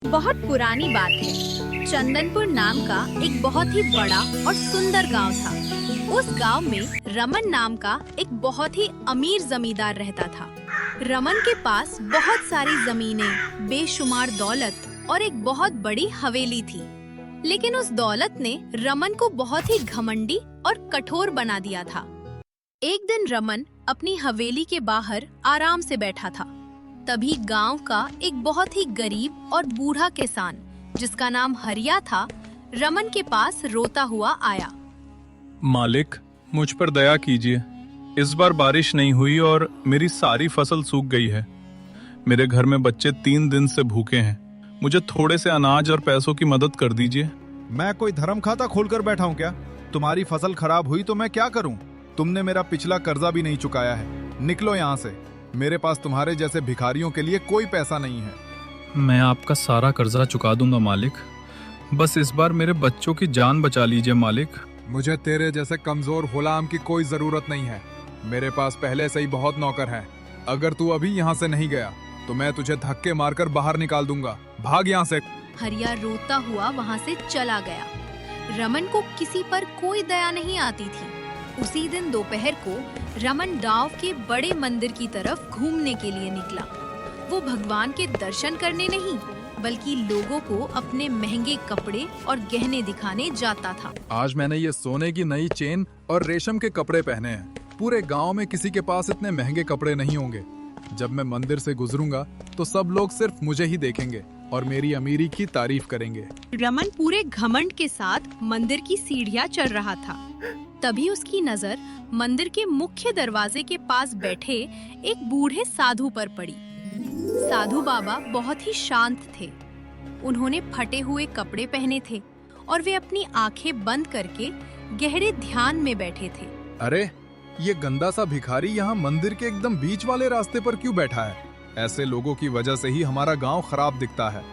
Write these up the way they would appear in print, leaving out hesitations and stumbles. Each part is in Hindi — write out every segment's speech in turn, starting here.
बहुत पुरानी बात है। चंदनपुर नाम का एक बहुत ही बड़ा और सुंदर गांव था। उस गांव में रमन नाम का एक बहुत ही अमीर जमींदार रहता था। रमन के पास बहुत सारी जमीनें, बेशुमार दौलत और एक बहुत बड़ी हवेली थी। लेकिन उस दौलत ने रमन को बहुत ही घमंडी और कठोर बना दिया था। एक दिन रमन अपनी हवेली के बाहर आराम से बैठा था। तभी गांव का एक बहुत ही गरीब और बूढ़ा किसान, जिसका नाम हरिया था, रमन के पास रोता हुआ आया। मालिक, मुझ पर दया कीजिए। इस बार बारिश नहीं हुई और मेरी सारी फसल सूख गई है। मेरे घर में बच्चे 3 दिन से भूखे हैं। मुझे थोड़े से अनाज और पैसों की मदद कर दीजिए। मैं कोई धर्म खाता खोलकर बैठा हूँ क्या? तुम्हारी फसल खराब हुई तो मैं क्या करूँ? तुमने मेरा पिछला कर्जा भी नहीं चुकाया है। निकलो यहाँ से। मेरे पास तुम्हारे जैसे भिखारियों के लिए कोई पैसा नहीं है। मैं आपका सारा कर्जा चुका दूंगा मालिक। बस इस बार मेरे बच्चों की जान बचा लीजिए मालिक। मुझे तेरे जैसे कमजोर गुलाम की कोई जरूरत नहीं है। मेरे पास पहले से ही बहुत नौकर हैं। अगर तू अभी यहाँ से नहीं गया तो मैं तुझे धक्के मारकर बाहर निकाल दूंगा। भाग यहाँ से। हरिया रोता हुआ वहाँ से चला गया। रमन को किसी पर कोई दया नहीं आती थी। उसी दिन दोपहर को रमन गांव के बड़े मंदिर की तरफ घूमने के लिए निकला। वो भगवान के दर्शन करने नहीं, बल्कि लोगों को अपने महंगे कपड़े और गहने दिखाने जाता था। आज मैंने ये सोने की नई चेन और रेशम के कपड़े पहने हैं। पूरे गांव में किसी के पास इतने महंगे कपड़े नहीं होंगे। जब मैं मंदिर से गुजरूंगा तो सब लोग सिर्फ मुझे ही देखेंगे और मेरी अमीरी की तारीफ करेंगे। रमन पूरे घमंड के साथ मंदिर की सीढ़ियां चढ़ रहा था। तभी उसकी नजर मंदिर के मुख्य दरवाजे के पास बैठे एक बूढ़े साधु पर पड़ी। साधु बाबा बहुत ही शांत थे। उन्होंने फटे हुए कपड़े पहने थे और वे अपनी आंखें बंद करके गहरे ध्यान में बैठे थे। अरे, ये गंदा सा भिखारी यहाँ मंदिर के एकदम बीच वाले रास्ते पर क्यों बैठा है? ऐसे लोगों की वजह से ही हमारा गांव खराब दिखता है।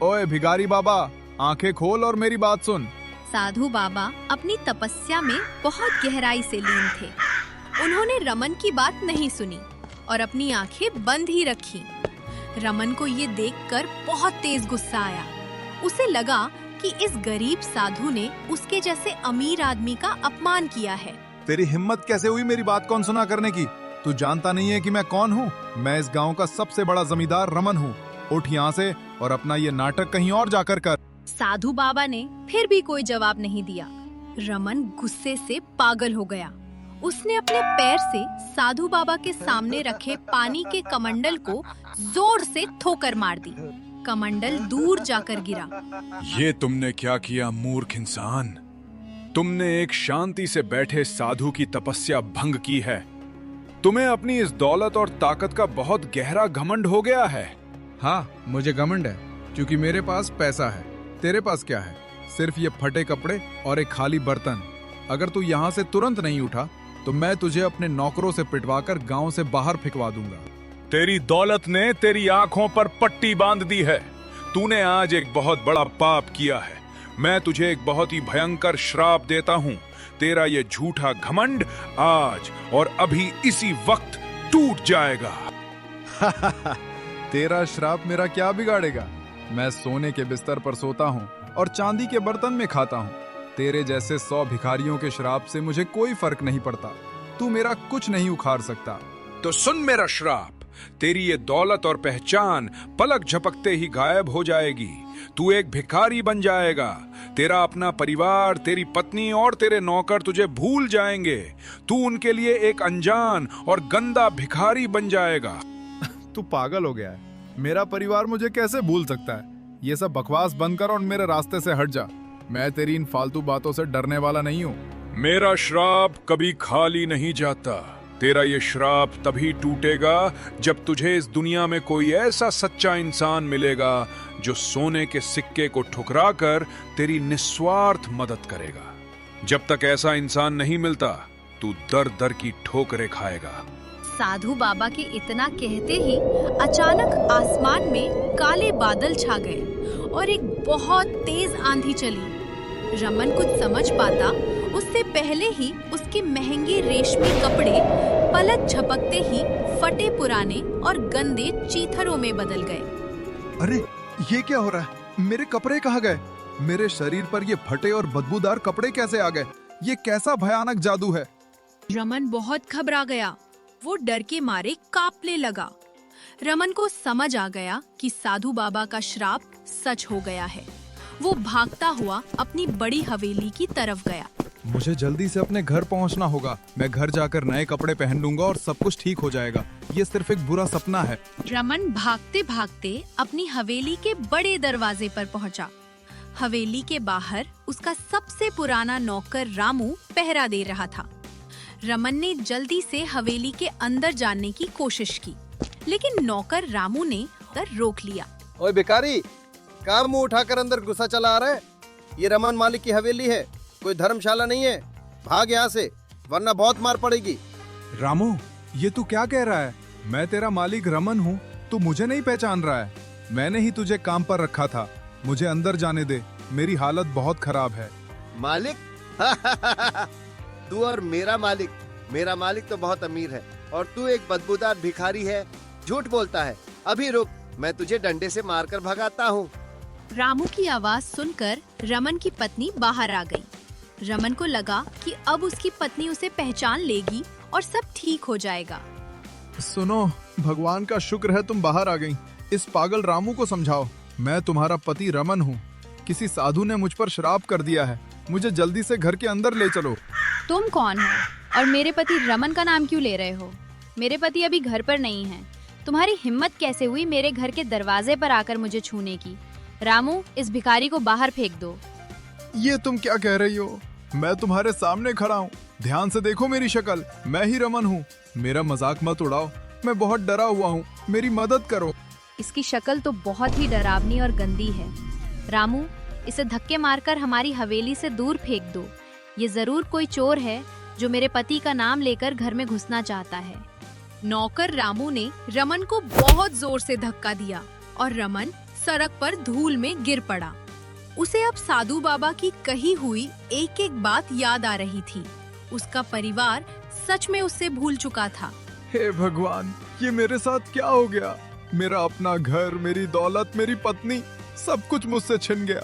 ओए भिखारी बाबा, आंखें खोल और मेरी बात सुन। साधु बाबा अपनी तपस्या में बहुत गहराई से लीन थे। उन्होंने रमन की बात नहीं सुनी और अपनी आंखें बंद ही रखी। रमन को ये देखकर बहुत तेज गुस्सा आया। उसे लगा कि इस गरीब साधु ने उसके जैसे अमीर आदमी का अपमान किया है। तेरी हिम्मत कैसे हुई मेरी बात को अनसुना करने की? तू जानता नहीं है कि मैं कौन हूँ? मैं इस गांव का सबसे बड़ा जमींदार रमन हूँ। उठ यहाँ से और अपना ये नाटक कहीं और जाकर कर। साधु बाबा ने फिर भी कोई जवाब नहीं दिया। रमन गुस्से से पागल हो गया। उसने अपने पैर से साधु बाबा के सामने रखे पानी के कमंडल को जोर से ठोकर मार दी। कमंडल दूर जाकर गिरा। ये तुमने क्या किया मूर्ख इंसान? तुमने एक शांति से बैठे साधु की तपस्या भंग की है। तुम्हें अपनी इस दौलत और ताकत का बहुत गहरा घमंड हो गया है। हाँ, मुझे घमंड है क्योंकि मेरे पास पैसा है। तेरे पास क्या है? सिर्फ ये फटे कपड़े और एक खाली बर्तन। अगर तू यहाँ से तुरंत नहीं उठा तो मैं तुझे अपने नौकरों से पिटवाकर गांव से बाहर फिकवा दूंगा। तेरी दौलत ने तेरी आंखों पर पट्टी बांध दी है। तूने आज एक बहुत बड़ा पाप किया है। मैं तुझे एक बहुत ही भयंकर श्राप देता हूँ। तेरा ये झूठा घमंड आज और अभी इसी वक्त टूट जाएगा। तेरा श्राप मेरा क्या बिगाड़ेगा? मैं सोने के बिस्तर पर सोता हूँ और चांदी के बर्तन में खाता हूँ। तेरे जैसे 100 भिखारियों के श्राप से मुझे कोई फर्क नहीं पड़ता। तू मेरा कुछ नहीं उखाड़ सकता। तो सुन मेरा श्राप। तेरी ये दौलत और पहचान पलक झपकते ही गायब हो जाएगी। तू एक भिखारी बन जाएगा। तेरा अपना परिवार, तेरी पत्नी और तेरे नौकर तुझे भूल जाएंगे। तू उनके लिए एक अनजान और गंदा भिखारी बन जाएगा। तू पागल हो गया है। मेरा परिवार मुझे कैसे भूल सकता है? ये सब बकवास बंद कर और मेरे रास्ते से हट जा। मैं तेरी इन फालतू बातों से डरने वाला नहीं हूँ। मेरा श्राप कभी खाली नहीं जाता। तेरा ये श्राप तभी टूटेगा जब तुझे इस दुनिया में कोई ऐसा सच्चा इंसान मिलेगा जो सोने के सिक्के को ठुकराकर तेरी निस्वार्थ मदद करेगा। जब तक ऐसा इंसान नहीं मिलता, तू दर दर की ठोकरें खाएगा। साधु बाबा के इतना कहते ही अचानक आसमान में काले बादल छा गए और एक बहुत तेज आंधी चली। रमन कुछ समझ पाता उससे पहले ही उसके महंगे रेशमी कपड़े पलक झपकते ही फटे पुराने और गंदे चीथड़ों में बदल गए। अरे, ये क्या हो रहा है? मेरे कपड़े कहाँ गए? मेरे शरीर पर ये फटे और बदबूदार कपड़े कैसे आ गए? ये कैसा भयानक जादू है? रमन बहुत घबरा गया। वो डर के मारे कांपने लगा। रमन को समझ आ गया कि साधु बाबा का श्राप सच हो गया है। वो भागता हुआ अपनी बड़ी हवेली की तरफ गया। मुझे जल्दी से अपने घर पहुंचना होगा। मैं घर जाकर नए कपड़े पहन लूंगा और सब कुछ ठीक हो जाएगा। ये सिर्फ एक बुरा सपना है। रमन भागते भागते अपनी हवेली के बड़े दरवाजे पर पहुंचा। हवेली के बाहर उसका सबसे पुराना नौकर रामू पहरा दे रहा था। रमन ने जल्दी से हवेली के अंदर जाने की कोशिश की, लेकिन नौकर रामू ने उधर रोक लिया। ओए भिखारी, काम मुंह उठाकर अंदर घुसा चला आ रहा है? ये रमन मालिक की हवेली है, कोई धर्मशाला नहीं है। भाग यहाँ से, वरना बहुत मार पड़ेगी। रामू, ये तू क्या कह रहा है? मैं तेरा मालिक रमन हूँ। तू मुझे नहीं पहचान रहा है? मैंने ही तुझे काम पर रखा था। मुझे अंदर जाने दे, मेरी हालत बहुत खराब है। मालिक? तू और मेरा मालिक तो बहुत अमीर है और तू एक बदबूदार भिखारी है। झूठ बोलता है। अभी रुक, मैं तुझे डंडे से मारकर भगाता हूँ। रामू की आवाज सुनकर रमन की पत्नी बाहर आ गई। रमन को लगा कि अब उसकी पत्नी उसे पहचान लेगी और सब ठीक हो जाएगा। सुनो, भगवान का शुक्र है तुम बाहर आ गई। इस पागल रामू को समझाओ। मैं तुम्हारा पति रमन हूँ। किसी साधु ने मुझ पर श्राप कर दिया है। मुझे जल्दी से घर के अंदर ले चलो। तुम कौन हो और मेरे पति रमन का नाम क्यों ले रहे हो? मेरे पति अभी घर पर नहीं हैं। तुम्हारी हिम्मत कैसे हुई मेरे घर के दरवाजे पर आकर मुझे छूने की? रामू, इस भिखारी को बाहर फेंक दो। ये तुम क्या कह रही हो? मैं तुम्हारे सामने खड़ा हूँ। ध्यान से देखो मेरी शक्ल। मैं ही रमन हूँ। मेरा मजाक मत उड़ाओ। मैं बहुत डरा हुआ हूँ। मेरी मदद करो। इसकी शक्ल तो बहुत ही डरावनी और गंदी है। रामू, इसे धक्के मारकर हमारी हवेली से दूर फेंक दो। ये जरूर कोई चोर है जो मेरे पति का नाम लेकर घर में घुसना चाहता है। नौकर रामू ने रमन को बहुत जोर से धक्का दिया और रमन सड़क पर धूल में गिर पड़ा। उसे अब साधु बाबा की कही हुई एक एक बात याद आ रही थी। उसका परिवार सच में उससे भूल चुका था। हे भगवान, ये मेरे साथ क्या हो गया? मेरा अपना घर, मेरी दौलत, मेरी पत्नी, सब कुछ मुझसे छिन गया।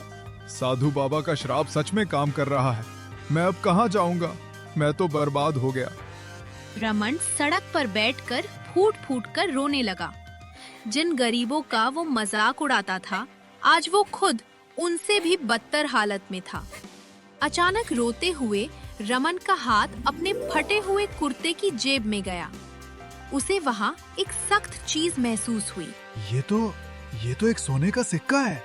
साधु बाबा का श्राप सच में काम कर रहा है। मैं अब कहाँ जाऊंगा? मैं तो बर्बाद हो गया। रमन सड़क पर बैठकर फूट फूट कर रोने लगा। जिन गरीबों का वो मजाक उड़ाता था, आज वो खुद उनसे भी बदतर हालत में था। अचानक रोते हुए रमन का हाथ अपने फटे हुए कुर्ते की जेब में गया। उसे वहाँ एक सख्त चीज महसूस हुई। ये तो एक सोने का सिक्का है।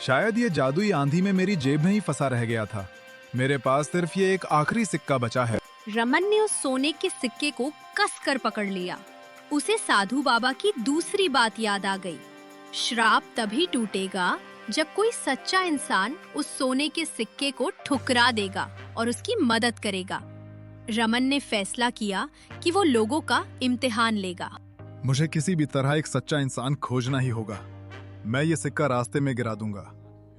शायद ये जादुई आंधी में मेरी जेब में ही फंसा रह गया था। मेरे पास सिर्फ ये एक आखिरी सिक्का बचा है। रमन ने उस सोने के सिक्के को कसकर पकड़ लिया। उसे साधु बाबा की दूसरी बात याद आ गई। श्राप तभी टूटेगा जब कोई सच्चा इंसान उस सोने के सिक्के को ठुकरा देगा और उसकी मदद करेगा। रमन ने फैसला किया कि वो लोगों का इम्तिहान लेगा। मुझे किसी भी तरह एक सच्चा इंसान खोजना ही होगा। मैं ये सिक्का रास्ते में गिरा दूंगा।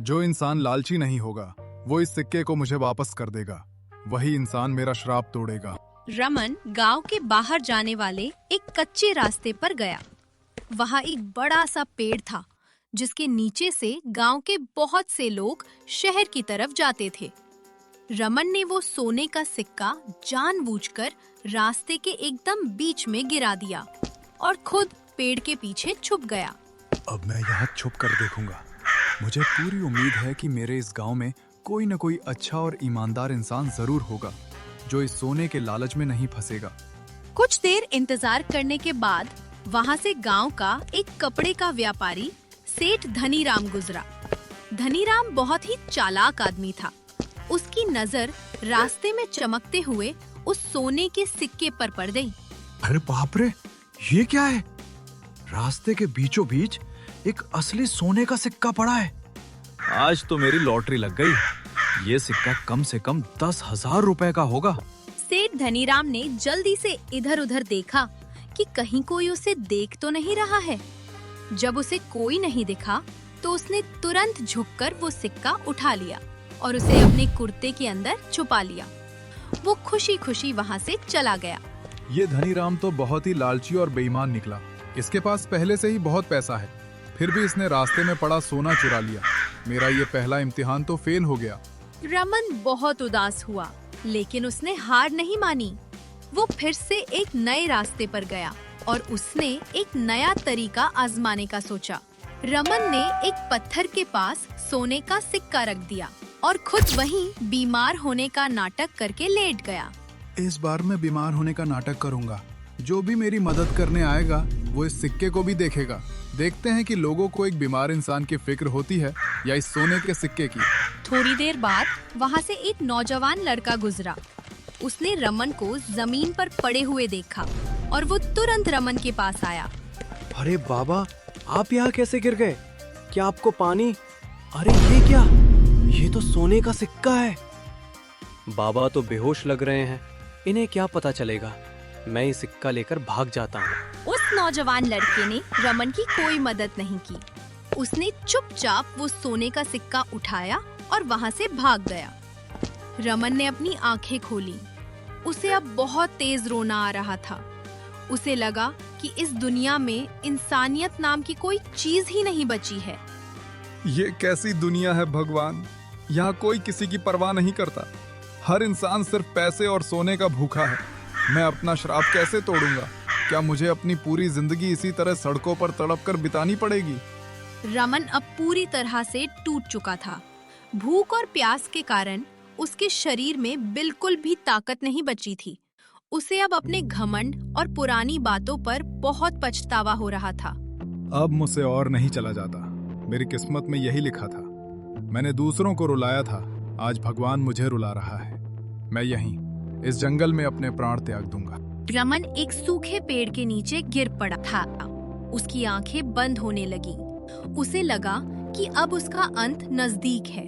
जो इंसान लालची नहीं होगा, वो इस सिक्के को मुझे वापस कर देगा। वही इंसान मेरा श्राप तोड़ेगा। रमन गांव के बाहर जाने वाले एक कच्चे रास्ते पर गया। वहाँ एक बड़ा सा पेड़ था, जिसके नीचे से गांव के बहुत से लोग शहर की तरफ जाते थे। रमन ने वो सोने का सिक्का जानबूझकर रास्ते के एकदम बीच में गिरा दिया और खुद पेड़ के पीछे छुप गया। अब मैं यहाँ छुप कर देखूंगा। मुझे पूरी उम्मीद है कि मेरे इस गांव में कोई न कोई अच्छा और ईमानदार इंसान जरूर होगा, जो इस सोने के लालच में नहीं फंसेगा। कुछ देर इंतजार करने के बाद वहाँ से गांव का एक कपड़े का व्यापारी सेठ धनीराम गुजरा। धनीराम बहुत ही चालाक आदमी था। उसकी नजर रास्ते में चमकते हुए उस सोने के सिक्के पर पड़ गई। अरे बाप रे, ये क्या है? रास्ते के बीचों बीच एक असली सोने का सिक्का पड़ा है। आज तो मेरी लॉटरी लग गई। ये सिक्का कम से कम 10,000 रुपए का होगा। सेठ धनीराम ने जल्दी से इधर उधर देखा कि कहीं कोई उसे देख तो नहीं रहा है। जब उसे कोई नहीं दिखा तो उसने तुरंत झुककर वो सिक्का उठा लिया और उसे अपने कुर्ते के अंदर छुपा लिया। वो खुशी खुशी वहाँ से चला गया। ये धनीराम तो बहुत ही लालची और बेईमान निकला। इसके पास पहले से ही बहुत पैसा है, फिर भी इसने रास्ते में पड़ा सोना चुरा लिया। मेरा ये पहला इम्तिहान तो फेल हो गया। रमन बहुत उदास हुआ, लेकिन उसने हार नहीं मानी। वो फिर से एक नए रास्ते पर गया और उसने एक नया तरीका आजमाने का सोचा। रमन ने एक पत्थर के पास सोने का सिक्का रख दिया और खुद वहीं बीमार होने का नाटक करके लेट गया। इस बार मैं बीमार होने का नाटक करूंगा। जो भी मेरी मदद करने आएगा वो इस सिक्के को भी देखेगा। देखते हैं कि लोगों को एक बीमार इंसान की फिक्र होती है या इस सोने के सिक्के की। थोड़ी देर बाद वहाँ से एक नौजवान लड़का गुजरा। उसने रमन को जमीन पर पड़े हुए देखा और वो तुरंत रमन के पास आया। अरे बाबा, आप यहाँ कैसे गिर गए? क्या आपको पानी? अरे ये क्या? ये तो सोने का सिक्का है। बाबा तो बेहोश लग रहे हैं, इन्हें क्या पता चलेगा। मैं ये सिक्का लेकर भाग जाता हूँ। उस नौजवान लड़के ने रमन की कोई मदद नहीं की। उसने चुपचाप वो सोने का सिक्का उठाया और वहाँ से भाग गया। रमन ने अपनी आंखें खोली। उसे अब बहुत तेज रोना आ रहा था। उसे लगा कि इस दुनिया में इंसानियत नाम की कोई चीज ही नहीं बची है। ये कैसी दुनिया है भगवान, यहाँ कोई किसी की परवाह नहीं करता। हर इंसान सिर्फ पैसे और सोने का भूखा है। मैं अपना श्राप कैसे तोड़ूंगा? क्या मुझे अपनी पूरी जिंदगी इसी तरह सड़कों पर तड़प कर बितानी पड़ेगी? रमन अब पूरी तरह से टूट चुका था। भूख और प्यास के कारण उसके शरीर में बिल्कुल भी ताकत नहीं बची थी। उसे अब अपने घमंड और पुरानी बातों पर बहुत पछतावा हो रहा था। अब मुझसे और नहीं चला जाता। मेरी किस्मत में यही लिखा था। मैंने दूसरों को रुलाया था, आज भगवान मुझे रुला रहा है। मैं यहीं इस जंगल में अपने प्राण त्याग दूंगा। रमन एक सूखे पेड़ के नीचे गिर पड़ा था। उसकी आंखें बंद होने लगी। उसे लगा कि अब उसका अंत नजदीक है।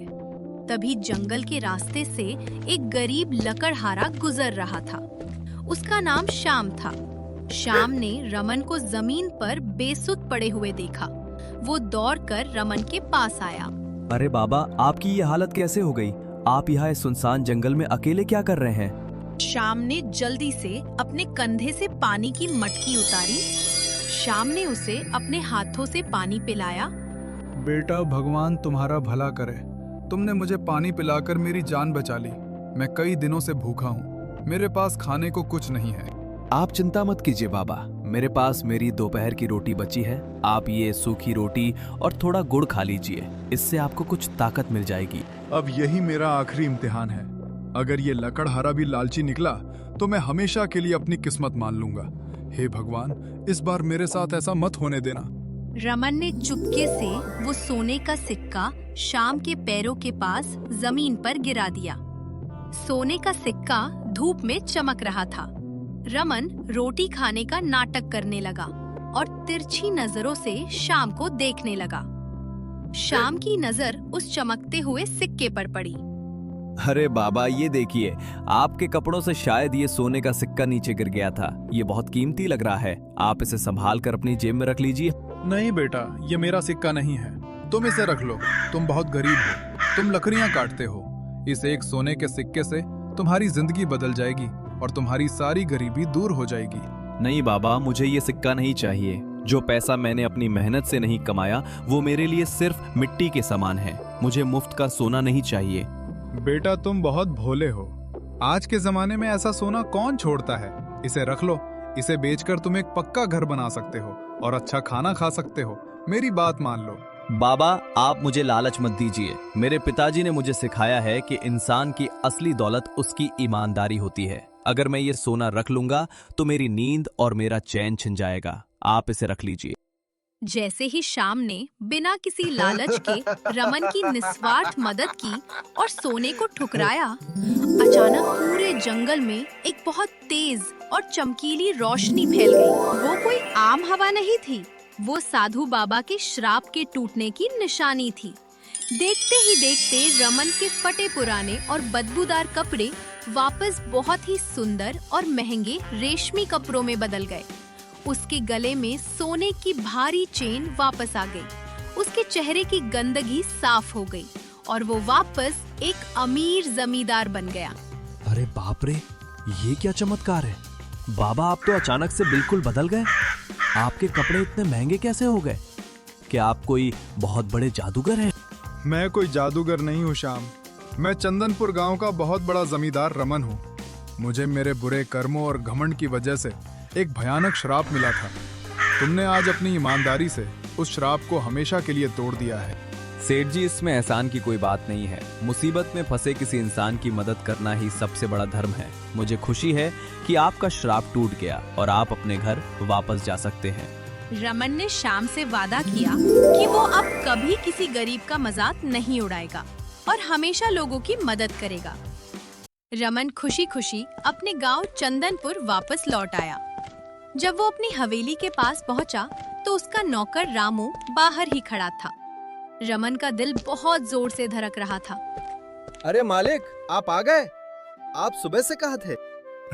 तभी जंगल के रास्ते से एक गरीब लकड़हारा गुजर रहा था। उसका नाम श्याम था। श्याम ने रमन को जमीन पर बेसुध पड़े हुए देखा। वो दौड़कर रमन के पास आया। अरे बाबा, आपकी ये हालत कैसे हो गई? आप यहाँ इस सुनसान जंगल में अकेले क्या कर रहे हैं? श्याम ने जल्दी से अपने कंधे से पानी की मटकी उतारी। श्याम ने उसे अपने हाथों से पानी पिलाया। बेटा, भगवान तुम्हारा भला करे। तुमने मुझे पानी पिलाकर मेरी जान बचा ली। मैं कई दिनों से भूखा हूँ। मेरे पास खाने को कुछ नहीं है। आप चिंता मत कीजिए बाबा, मेरे पास मेरी दोपहर की रोटी बची है। आप ये सूखी रोटी और थोड़ा गुड़ खा लीजिए, इससे आपको कुछ ताकत मिल जाएगी। अब यही मेरा आखिरी इम्तिहान है। अगर ये लकड़हारा भी लालची निकला तो मैं हमेशा के लिए अपनी किस्मत मान लूंगा। हे भगवान, इस बार मेरे साथ ऐसा मत होने देना। रमन ने चुपके से वो सोने का सिक्का श्याम के पैरों के पास जमीन पर गिरा दिया। सोने का सिक्का धूप में चमक रहा था। रमन रोटी खाने का नाटक करने लगा और तिरछी नजरों से श्याम को देखने लगा। श्याम की नजर उस चमकते हुए सिक्के पर पड़ी। अरे बाबा, ये देखिए, आपके कपड़ों से शायद ये सोने का सिक्का नीचे गिर गया था। ये बहुत कीमती लग रहा है। आप इसे संभाल कर अपनी जेब में रख लीजिए। नहीं बेटा, ये मेरा सिक्का नहीं है। तुम इसे रख लो। तुम बहुत गरीब हो। तुम लकड़ियां काटते हो। इस एक सोने के सिक्के से तुम्हारी जिंदगी बदल जाएगी और तुम्हारी सारी गरीबी दूर हो जाएगी। नहीं बाबा, मुझे ये सिक्का नहीं चाहिए। जो पैसा मैंने अपनी मेहनत से नहीं कमाया वो मेरे लिए सिर्फ मिट्टी के समान है। मुझे मुफ्त का सोना नहीं चाहिए। बेटा, तुम बहुत भोले हो। आज के जमाने में ऐसा सोना कौन छोड़ता है। इसे रख लो। इसे बेचकर तुम एक पक्का घर बना सकते हो और अच्छा खाना खा सकते हो। मेरी बात मान लो। बाबा, आप मुझे लालच मत दीजिए। मेरे पिताजी ने मुझे सिखाया है कि इंसान की असली दौलत उसकी ईमानदारी होती है। अगर मैं ये सोना रख लूंगा तो मेरी नींद और मेरा चैन छिन जाएगा। आप इसे रख लीजिए। जैसे ही श्याम ने बिना किसी लालच के रमन की निस्वार्थ मदद की और सोने को ठुकराया, अचानक पूरे जंगल में एक बहुत तेज और चमकीली रोशनी फैल गई। वो कोई आम हवा नहीं थी, वो साधु बाबा के श्राप के टूटने की निशानी थी। देखते ही देखते रमन के फटे पुराने और बदबूदार कपड़े वापस बहुत ही सुंदर और महंगे रेशमी कपड़ों में बदल गए। उसके गले में सोने की भारी चेन वापस आ गई। उसके चेहरे की गंदगी साफ हो गई और वो वापस एक अमीर जमींदार बन गया। अरे बाप रे, ये क्या चमत्कार है। बाबा, आप तो अचानक से बिल्कुल बदल गए। आपके कपड़े इतने महंगे कैसे हो गए? क्या आप कोई बहुत बड़े जादूगर हैं? मैं कोई जादूगर नहीं हूँ श्याम। मैं चंदनपुर गांव का बहुत बड़ा जमींदार रमन हूँ। मुझे मेरे बुरे कर्मों और घमंड की वजह से एक भयानक श्राप मिला था। तुमने आज अपनी ईमानदारी से उस श्राप को हमेशा के लिए तोड़ दिया है। सेठ जी, इसमें एहसान की कोई बात नहीं है। मुसीबत में फंसे किसी इंसान की मदद करना ही सबसे बड़ा धर्म है। मुझे खुशी है कि आपका श्राप टूट गया और आप अपने घर वापस जा सकते हैं। रमन ने श्याम से वादा किया कि वो अब कभी किसी गरीब का मजाक नहीं उड़ाएगा और हमेशा लोगों की मदद करेगा। रमन खुशी खुशी अपने गांव चंदनपुर वापस लौट आया। जब वो अपनी हवेली के पास पहुंचा तो उसका नौकर रामू बाहर ही खड़ा था। रमन का दिल बहुत जोर से धड़क रहा था। अरे मालिक, आप आ गए? आप सुबह से कहाँ थे?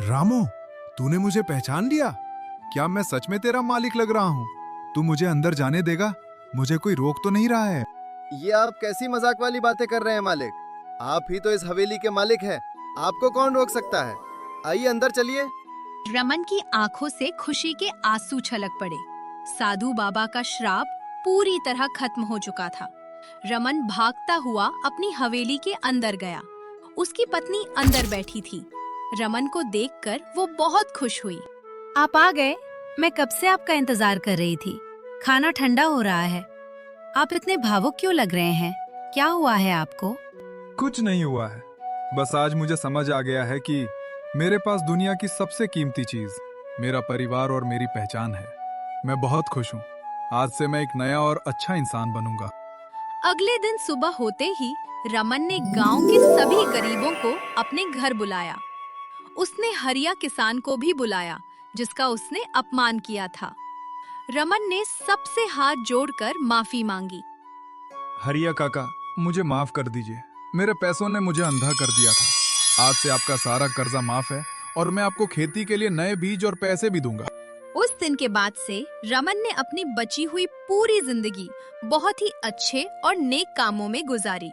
रामू, तूने मुझे पहचान लिया? क्या मैं सच में तेरा मालिक लग रहा हूँ? तू मुझे अंदर जाने देगा? मुझे कोई रोक तो नहीं रहा है? ये आप कैसी मजाक वाली बातें कर रहे हैं मालिक? आप ही तो इस हवेली के मालिक हैं। आपको कौन रोक सकता है? आइए अंदर चलिए। रमन की आंखों से खुशी के आंसू छलक पड़े। साधु बाबा का श्राप पूरी तरह खत्म हो चुका था। रमन भागता हुआ अपनी हवेली के अंदर गया। उसकी पत्नी अंदर बैठी थी। रमन को देखकर वो बहुत खुश हुई। आप आ गए? मैं कब से आपका इंतजार कर रही थी। खाना ठंडा हो रहा है। आप इतने भावुक क्यों लग रहे हैं? क्या हुआ है आपको? कुछ नहीं हुआ है, बस आज मुझे समझ आ गया है कि मेरे पास दुनिया की सबसे कीमती चीज मेरा परिवार और मेरी पहचान है। मैं बहुत खुश हूँ। आज से मैं एक नया और अच्छा इंसान बनूंगा। अगले दिन सुबह होते ही रमन ने गांव के सभी गरीबों को अपने घर बुलाया। उसने हरिया किसान को भी बुलाया जिसका उसने अपमान किया था। रमन ने सबसे हाथ जोड़कर माफी मांगी। हरिया काका, मुझे माफ कर दीजिए। मेरे पैसों ने मुझे अंधा कर दिया था। आज से आपका सारा कर्जा माफ है और मैं आपको खेती के लिए नए बीज और पैसे भी दूंगा। उस दिन के बाद से रमन ने अपनी बची हुई पूरी जिंदगी बहुत ही अच्छे और नेक कामों में गुजारी।